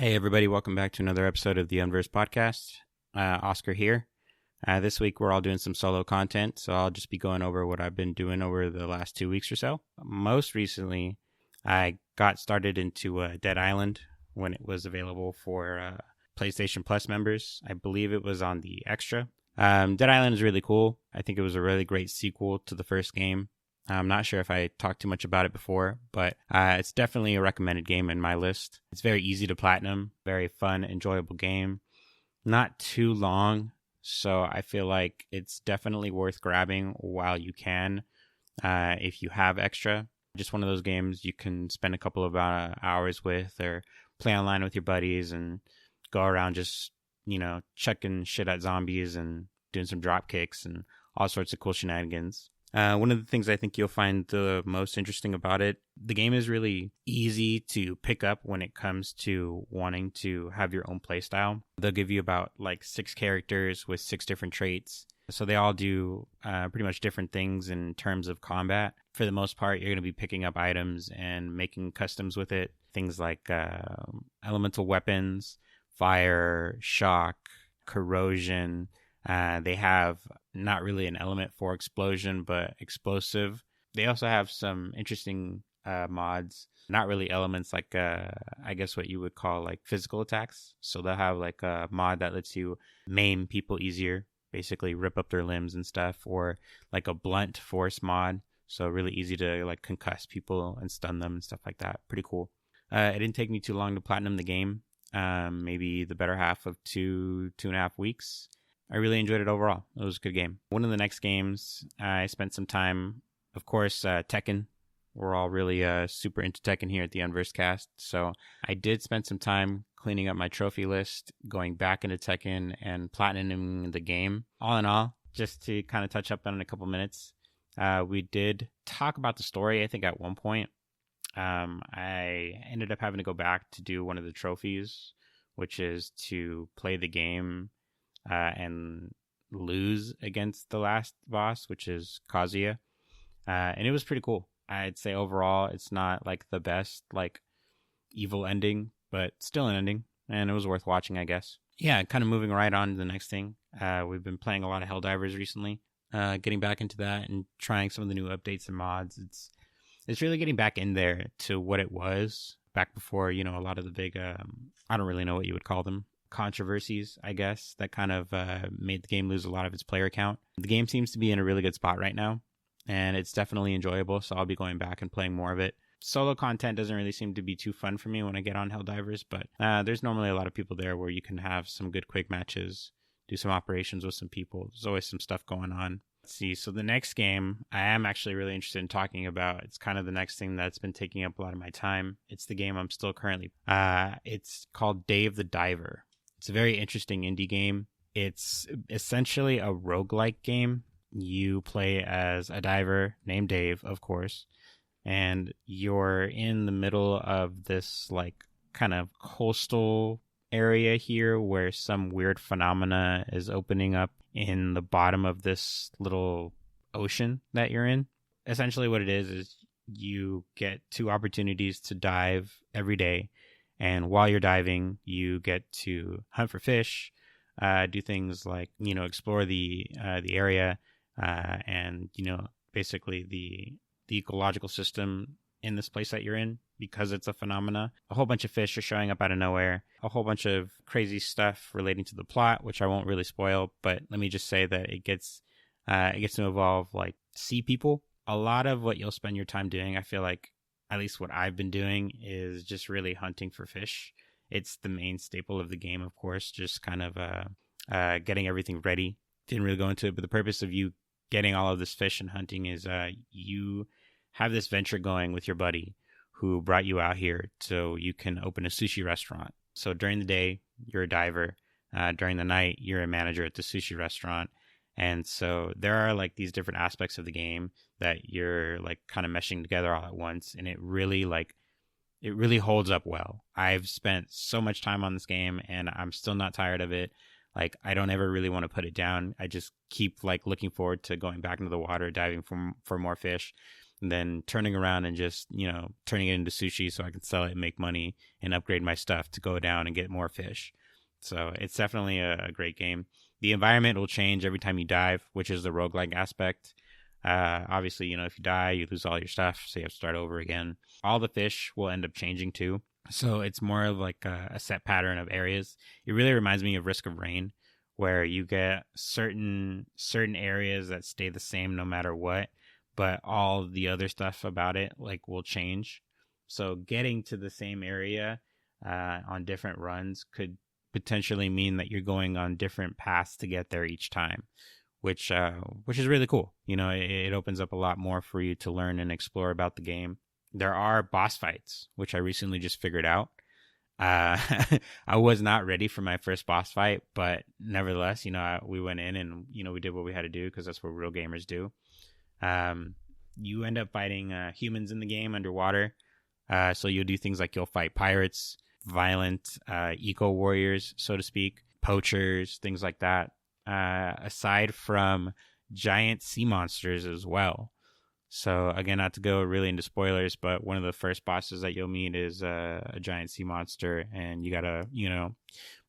Hey everybody, welcome back to another episode of the Unversed podcast. Oscar here. This week we're all doing some solo content, so I'll just be going over what I've been doing over the last 2 weeks or so. Most recently, I got started into Dead Island when it was available for PlayStation Plus members. I believe it was on the Extra. Dead Island is really cool. I think it was a really great sequel to the first game. I'm not sure if I talked too much about it before, but it's definitely a recommended game in my list. It's very easy to platinum, very fun, enjoyable game. Not too long, so I feel like it's definitely worth grabbing while you can if you have extra. Just one of those games you can spend a couple of hours with or play online with your buddies and go around just, chucking shit at zombies and doing some drop kicks and all sorts of cool shenanigans. One of the things I think you'll find the most interesting about it, the game is really easy to pick up when it comes to wanting to have your own playstyle. They'll give you about 6 characters with 6 different traits. So they all do pretty much different things in terms of combat. For the most part, you're going to be picking up items and making customs with it. Things like elemental weapons, fire, shock, corrosion. They have not really an element for explosion, but explosive. They also have some interesting mods, not really elements like, I guess what you would call physical attacks. So they'll have a mod that lets you maim people easier, basically rip up their limbs and stuff, or a blunt force mod. So really easy to concuss people and stun them and stuff like that. Pretty cool. It didn't take me too long to platinum the game. Maybe the better half of 2.5 weeks. I really enjoyed it overall. It was a good game. One of the next games, I spent some time, of course, Tekken. We're all really super into Tekken here at the Unversed cast. So I did spend some time cleaning up my trophy list, going back into Tekken and platinuming the game. All in all, just to kind of touch up on it in a couple minutes, we did talk about the story, I think, at one point. I ended up having to go back to do one of the trophies, which is to play the game and lose against the last boss, which is Kazuya. And it was pretty cool. I'd say overall, it's not the best evil ending, but still an ending, and it was worth watching, I guess. Yeah, kind of moving right on to the next thing. We've been playing a lot of Helldivers recently, getting back into that and trying some of the new updates and mods. It's really getting back in there to what it was back before, a lot of the big, I don't really know what you would call them, controversies, I guess, that kind of made the game lose a lot of its player count. The game seems to be in a really good spot right now, and it's definitely enjoyable, so I'll be going back and playing more of it. Solo content doesn't really seem to be too fun for me when I get on Helldivers, but there's normally a lot of people there where you can have some good quick matches, do some operations with some people. There's always some stuff going on. Let's see, so the next game I am actually really interested in talking about. It's kind of the next thing that's been taking up a lot of my time. It's the game I'm still currently it's called Dave the Diver. It's a very interesting indie game. It's essentially a roguelike game. You play as a diver named Dave, of course, and you're in the middle of this kind of coastal area here where some weird phenomena is opening up in the bottom of this little ocean that you're in. Essentially what it is you get 2 opportunities to dive every day. And while you're diving, you get to hunt for fish, do things explore the area, and basically the ecological system in this place that you're in, because it's a phenomena. A whole bunch of fish are showing up out of nowhere. A whole bunch of crazy stuff relating to the plot, which I won't really spoil. But let me just say that it gets to involve sea people. A lot of what you'll spend your time doing, I feel like, at least what I've been doing, is just really hunting for fish. It's the main staple of the game, of course, just kind of getting everything ready. Didn't really go into it, but the purpose of you getting all of this fish and hunting is you have this venture going with your buddy who brought you out here so you can open a sushi restaurant. So during the day, you're a diver. During the night, you're a manager at the sushi restaurant. And so there are these different aspects of the game that you're kind of meshing together all at once. And it really holds up well. I've spent so much time on this game and I'm still not tired of it. I don't ever really want to put it down. I just keep looking forward to going back into the water, diving for more fish. and then turning around and just, turning it into sushi so I can sell it and make money and upgrade my stuff to go down and get more fish. So it's definitely a great game. The environment will change every time you dive, which is the roguelike aspect. Obviously, if you die, you lose all your stuff, so you have to start over again. All the fish will end up changing too. So it's more of like a set pattern of areas. It really reminds me of Risk of Rain, where you get certain areas that stay the same no matter what, but all the other stuff about it will change. So getting to the same area on different runs could potentially mean that you're going on different paths to get there each time, which is really cool. It opens up a lot more for you to learn and explore about the game. There are boss fights, which I recently just figured out. I was not ready for my first boss fight, but nevertheless, we went in and, we did what we had to do because that's what real gamers do. You end up fighting humans in the game underwater. So you'll do things like you'll fight pirates, violent eco warriors, so to speak, poachers, things like that. Aside from giant sea monsters as well. So again, not to go really into spoilers, but one of the first bosses that you'll meet is a giant sea monster, and you gotta,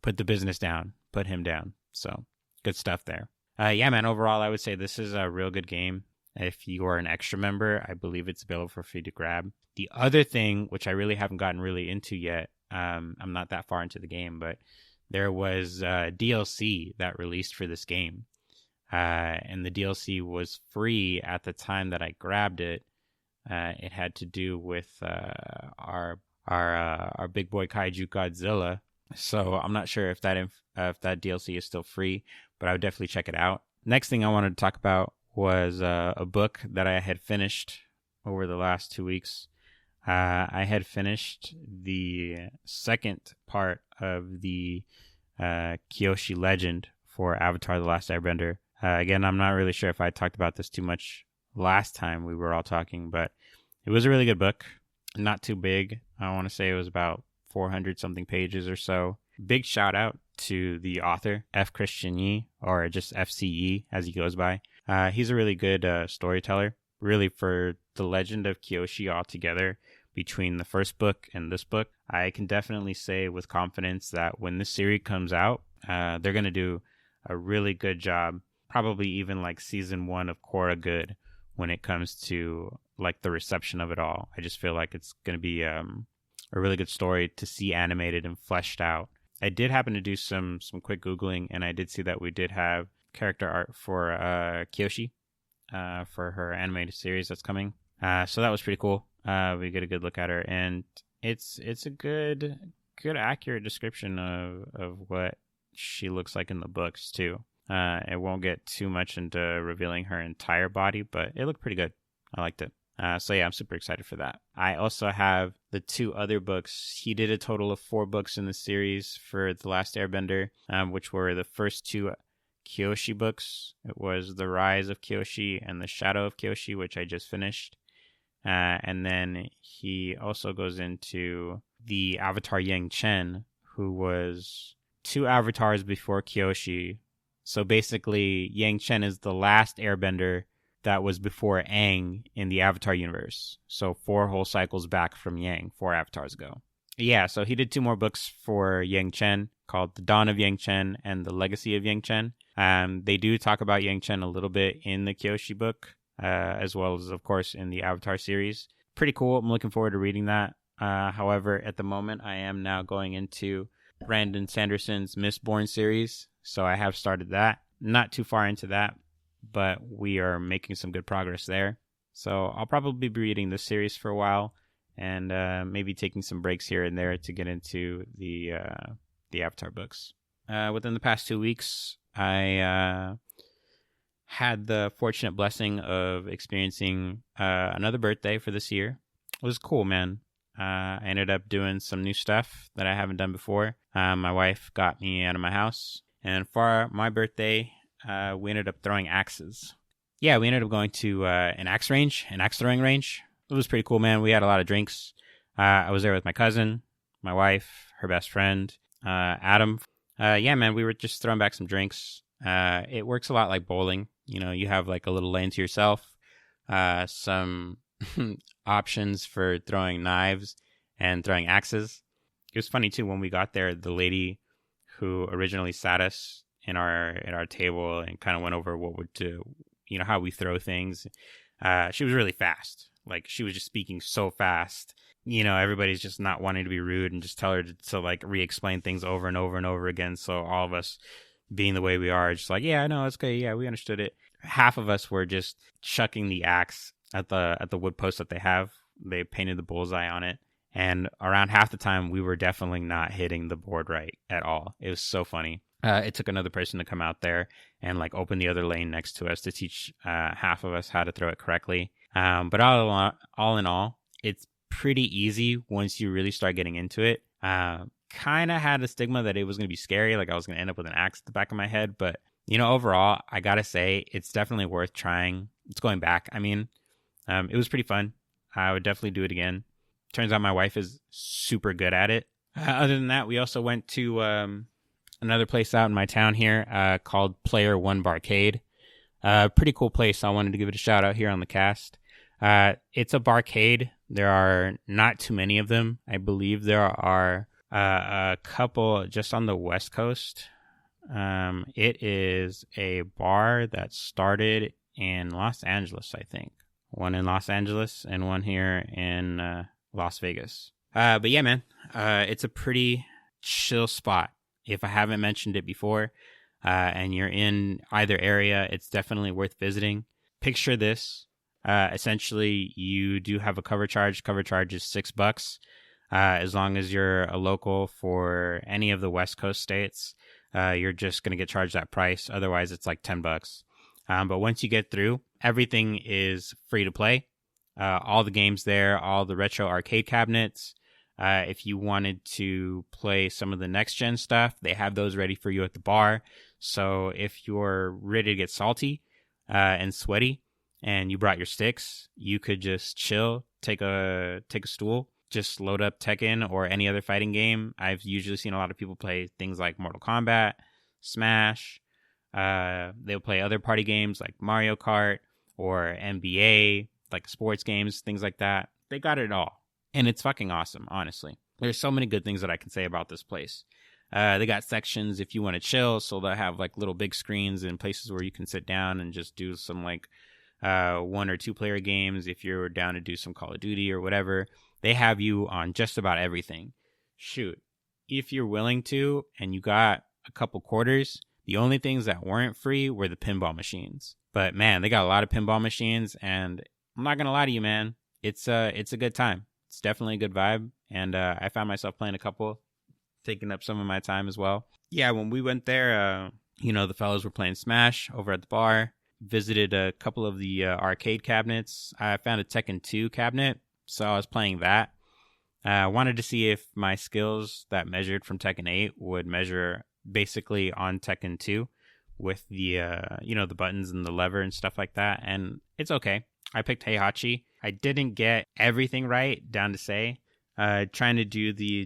put the business down, put him down. So good stuff there. Yeah, man, overall, I would say this is a real good game. If you are an extra member, I believe it's available for free to grab. The other thing, which I really haven't gotten really into yet, I'm not that far into the game, but there was DLC that released for this game. And the DLC was free at the time that I grabbed it. It had to do with our big boy kaiju Godzilla. So I'm not sure if that DLC is still free, but I would definitely check it out. Next thing I wanted to talk about was a book that I had finished over the last 2 weeks. I had finished the second part of the Kyoshi legend for Avatar: The Last Airbender. Again, I'm not really sure if I talked about this too much last time we were all talking, but it was a really good book. Not too big. I want to say it was about 400 something pages or so. Big shout out to the author, F. Christian Yi, or just FCE as he goes by. He's a really good storyteller. Really, for the legend of Kyoshi altogether, between the first book and this book, I can definitely say with confidence that when this series comes out, they're going to do a really good job, probably even like season 1 of Korra good when it comes to like the reception of it all. I just feel like it's going to be a really good story to see animated and fleshed out. I did happen to do some quick Googling, and I did see that we did have character art for Kyoshi for her animated series that's coming. So that was pretty cool. We get a good look at her, and it's a good accurate description of what she looks like in the books too. It won't get too much into revealing her entire body, but it looked pretty good. I liked it. So yeah, I'm super excited for that. I also have the 2 other books. He did a total of 4 books in the series for The Last Airbender, which were the first 2 Kyoshi books. It was The Rise of Kyoshi and The Shadow of Kyoshi, which I just finished. And then he also goes into the Avatar Yang Chen, who was 2 avatars before Kyoshi. So basically, Yang Chen is the last airbender that was before Aang in the Avatar universe. So 4 whole cycles back from Yang, 4 avatars ago. Yeah, so he did 2 more books for Yang Chen called The Dawn of Yang Chen and The Legacy of Yang Chen. They do talk about Yang Chen a little bit in the Kyoshi book, as well as, of course, in the Avatar series. Pretty cool. I'm looking forward to reading that. However, at the moment, I am now going into Brandon Sanderson's Mistborn series. So I have started that. Not too far into that, but we are making some good progress there. So I'll probably be reading this series for a while, and maybe taking some breaks here and there to get into the Avatar books. Within the past 2 weeks, I had the fortunate blessing of experiencing another birthday for this year. It was cool, man. I ended up doing some new stuff that I haven't done before. My wife got me out of my house, and for my birthday, we ended up throwing axes. Yeah, we ended up going to an axe throwing range. It was pretty cool, man. We had a lot of drinks. I was there with my cousin, my wife, her best friend, Adam. Yeah, man, we were just throwing back some drinks. It works a lot like bowling. You know, you have like a little lane to yourself, some options for throwing knives and throwing axes. It was funny too, when we got there, the lady who originally sat us in our table and kind of went over what would do, how we throw things. She was really fast. Like, she was just speaking so fast. Everybody's just not wanting to be rude and just tell her to like re-explain things over and over and over again. So all of us, being the way we are, just like, yeah, no, it's okay. Yeah, we understood it. Half of us were just chucking the axe at the wood post that they have. They painted the bullseye on it. And around half the time, we were definitely not hitting the board right at all. It was so funny. It took another person to come out there and like open the other lane next to us to teach half of us how to throw it correctly. But all in all, it's pretty easy once you really start getting into it. Kind of had a stigma that it was going to be scary, like I was going to end up with an axe at the back of my head. But, overall, I got to say, it's definitely worth trying. It's going back. I mean, it was pretty fun. I would definitely do it again. Turns out my wife is super good at it. Other than that, we also went to another place out in my town here called Player One Barcade. Pretty cool place. I wanted to give it a shout out here on the cast. It's a barcade. There are not too many of them. I believe there are a couple just on the West Coast. It is a bar that started in Los Angeles, I think. One in Los Angeles and one here in Las Vegas. But yeah, man, it's a pretty chill spot. If I haven't mentioned it before, and you're in either area, it's definitely worth visiting. Picture this. Essentially, you do have a cover charge. Cover charge is $6. As long as you're a local for any of the West Coast states, you're just going to get charged that price. Otherwise, it's like $10. But once you get through, everything is free to play. All the games there, all the retro arcade cabinets. If you wanted to play some of the next-gen stuff, they have those ready for you at the bar. So if you're ready to get salty and sweaty and you brought your sticks, you could just chill, take a stool, just load up Tekken or any other fighting game. I've usually seen a lot of people play things like Mortal Kombat, Smash. They'll play other party games like Mario Kart or NBA, like sports games, things like that. They got it all. And it's fucking awesome, honestly. There's so many good things that I can say about this place. They got sections if you want to chill, so they'll have like little big screens and places where you can sit down and just do some like 1 or 2 player games. If you're down to do some Call of Duty or whatever, they have you on just about everything. Shoot, if you're willing to and you got a couple quarters, the only things that weren't free were the pinball machines. But man, they got a lot of pinball machines, and I'm not gonna lie to you, man, it's a good time. It's definitely a good vibe, and I found myself playing a couple, taking up some of my time as well. Yeah, when we went there, the fellas were playing Smash over at the bar, visited a couple of the arcade cabinets. I found a Tekken 2 cabinet, so I was playing that. I wanted to see if my skills that measured from Tekken 8 would measure basically on Tekken 2 with the, the buttons and the lever and stuff like that, and it's okay. I picked Heihachi. I didn't get everything right, down to say. Trying to do the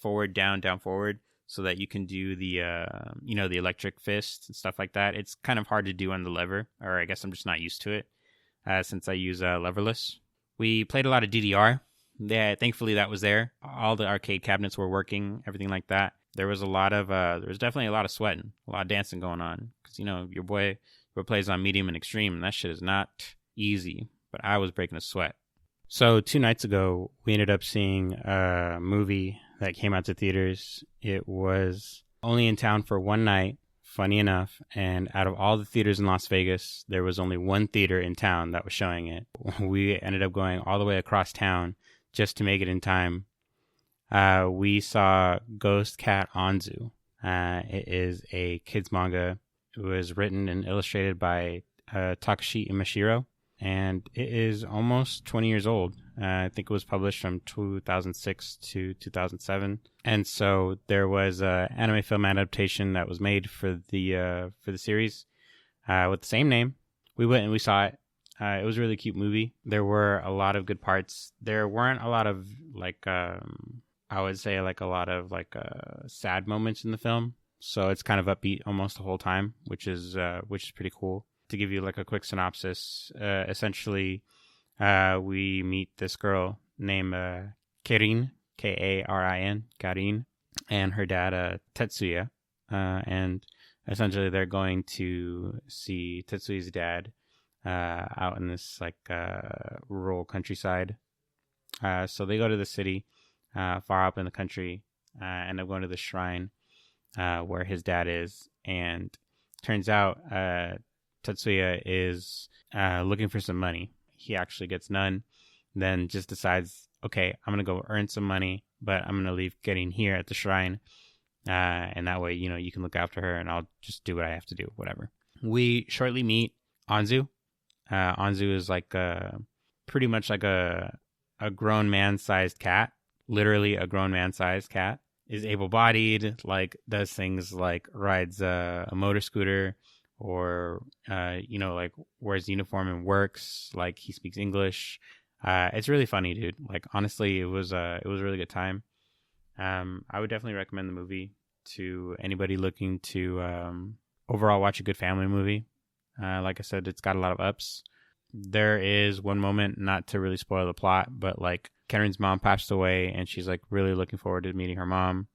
forward, down, down, forward, so that you can do the, the electric fist and stuff like that. It's kind of hard to do on the lever, or I guess I'm just not used to it, since I use leverless. We played a lot of DDR. Yeah, thankfully that was there. All the arcade cabinets were working, everything like that. There was definitely a lot of sweating, a lot of dancing going on, because, your boy plays on medium and extreme, and that shit is not easy. But I was breaking a sweat. So 2 nights ago, we ended up seeing a movie that came out to theaters. It was only in town for 1 night, funny enough, and out of all the theaters in Las Vegas, there was only 1 theater in town that was showing it. We ended up going all the way across town just to make it in time. We saw Ghost Cat Anzu. It is a kids manga. It was written and illustrated by Takashi Imashiro, and it is almost 20 years old. I think it was published from 2006 to 2007. And so there was an anime film adaptation that was made for the series with the same name. We went and we saw it. It was a really cute movie. There were a lot of good parts. There weren't a lot of I would say a lot of sad moments in the film. So it's kind of upbeat almost the whole time, which is pretty cool. To give you a quick synopsis, essentially, we meet this girl named Karin, Karin, Karin, and her dad, Tetsuya. And essentially they're going to see Tetsuya's dad out in this rural countryside. So they go to the city, far up in the country, end up going to the shrine where his dad is. And turns out Tetsuya is looking for some money. He actually gets none, then just decides, okay, I'm going to go earn some money, but I'm going to leave Karin here at the shrine. And that way, you can look after her and I'll just do what I have to do, whatever. We shortly meet Anzu. Anzu is pretty much like a grown man-sized cat, literally a grown man-sized cat, is able-bodied, does things like rides a motor scooter or, wears uniform and works, he speaks English. It's really funny, dude. Honestly, it was a really good time. I would definitely recommend the movie to anybody looking to overall watch a good family movie. Like I said, it's got a lot of ups. There is one moment, not to really spoil the plot, but Karen's mom passed away and she's really looking forward to meeting her mom.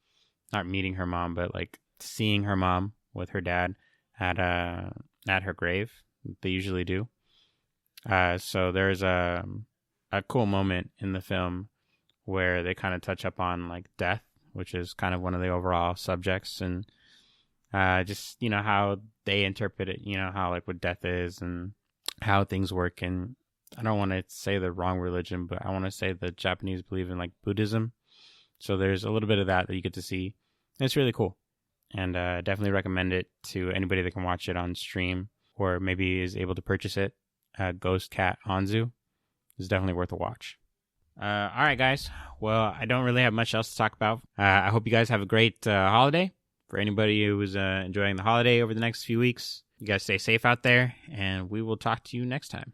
Not meeting her mom, but seeing her mom with her dad at her grave. They usually do. So there's a cool moment in the film where they kind of touch up on death, which is kind of one of the overall subjects, and just how they interpret it, how what death is and how things work. And I don't want to say the wrong religion, but I want to say the Japanese believe in Buddhism, so there's a little bit of that you get to see. And it's really cool, and definitely recommend it to anybody that can watch it on stream or maybe is able to purchase it. Ghost Cat Anzu is definitely worth a watch. All right, guys. Well, I don't really have much else to talk about. I hope you guys have a great holiday. For anybody who is enjoying the holiday over the next few weeks, you guys stay safe out there, and we will talk to you next time.